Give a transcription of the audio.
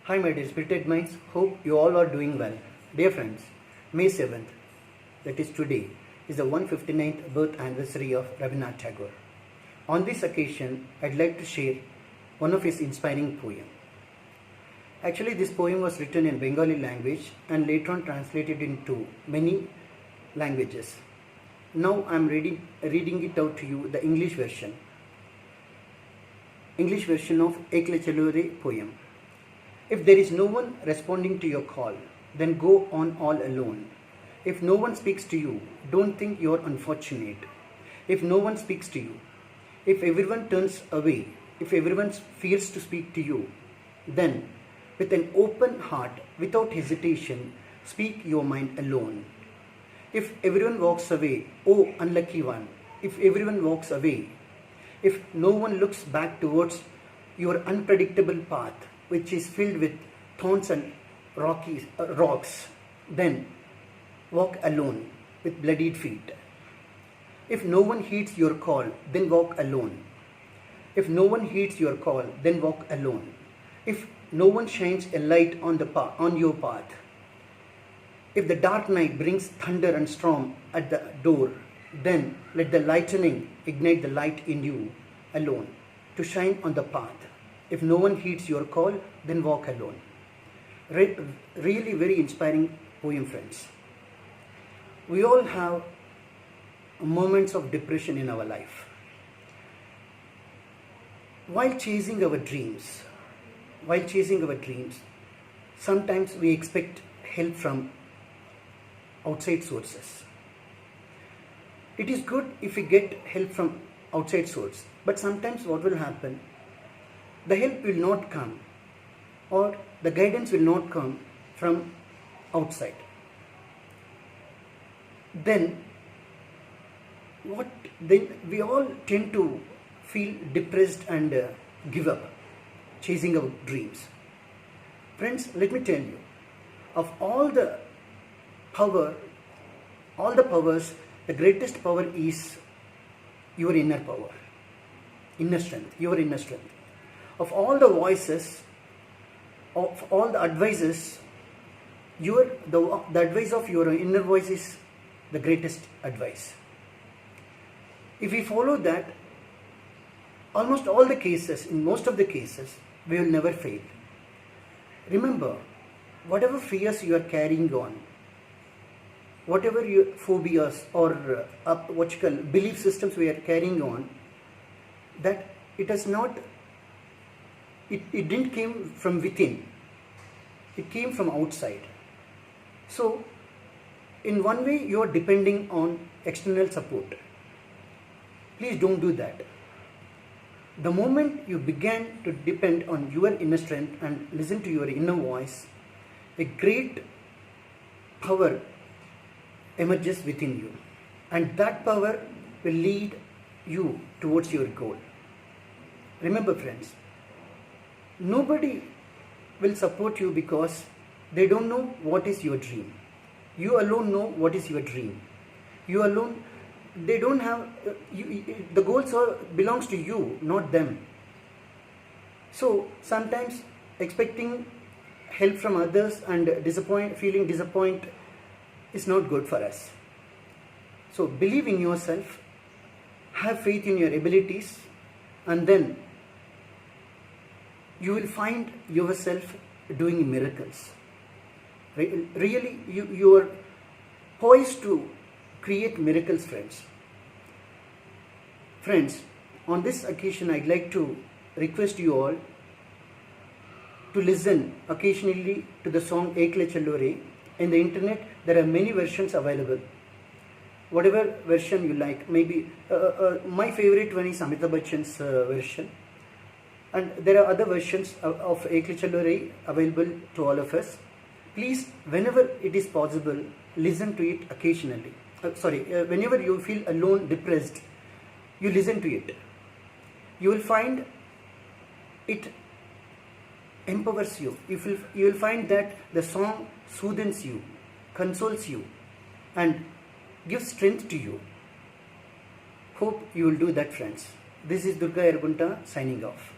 Hi my dear spirited minds, hope you all are doing well. Dear friends, May 7th, that is today, is the 159th birth anniversary of Rabindranath Tagore. On this occasion, I'd like to share one of his inspiring poems. Actually, this poem was written in Bengali language and later on translated into many languages. Now I'm reading it out to you, the English version of Ekle Chalore poem. If there is no one responding to your call, then go on all alone. If no one speaks to you, don't think you are unfortunate. If no one speaks to you, if everyone turns away, if everyone fears to speak to you, then with an open heart, without hesitation, speak your mind alone. If everyone walks away, oh unlucky one, if everyone walks away, if no one looks back towards your unpredictable path, which is filled with thorns and rocks, then walk alone with bloodied feet. If no one heeds your call, then walk alone. If no one heeds your call, then walk alone. If no one shines a light on your path, if the dark night brings thunder and storm at the door, then let the lightning ignite the light in you alone to shine on the path. If no one heeds your call, then walk alone. Really very inspiring poem, friends. We all have moments of depression in our life. While chasing our dreams, sometimes we expect help from outside sources. It is good if we get help from outside source, but sometimes what will happen? The help will not come, or the guidance will not come from outside. Then we all tend to feel depressed and give up chasing our dreams. Friends, let me tell you, of all the powers, the greatest power is your inner power, inner strength, your inner strength. Of all the voices, of all the advices, the advice of your inner voice is the greatest advice. If we follow that, in most of the cases, we will never fail. Remember, whatever fears you are carrying on, whatever your phobias or belief systems we are carrying on, that it didn't came from within, it came from outside. So in one way you are depending on external support. Please don't do that. The moment you began to depend on your inner strength and listen to your inner voice, a great power emerges within you, and that power will lead you towards your goal. Remember, friends, nobody will support you because they don't know what is your dream. You alone know what is your dream. You alone, they don't have, the goals belongs to you, not them. So sometimes expecting help from others and feeling disappointed is not good for us. So believe in yourself, have faith in your abilities, and then you will find yourself doing miracles. Really, you are poised to create miracles, friends. Friends, on this occasion, I'd like to request you all to listen occasionally to the song Ekle Chalore. In the internet, there are many versions available. Whatever version you like, maybe my favorite one is Amitabh Bachchan's version. And there are other versions of Ekle Chalore available to all of us. Please, whenever it is possible, listen to it occasionally. Whenever you feel alone, depressed, you listen to it. You will find it empowers you. You will find that the song soothes you, consoles you, and gives strength to you. Hope you will do that, friends. This is Durga Ergunta signing off.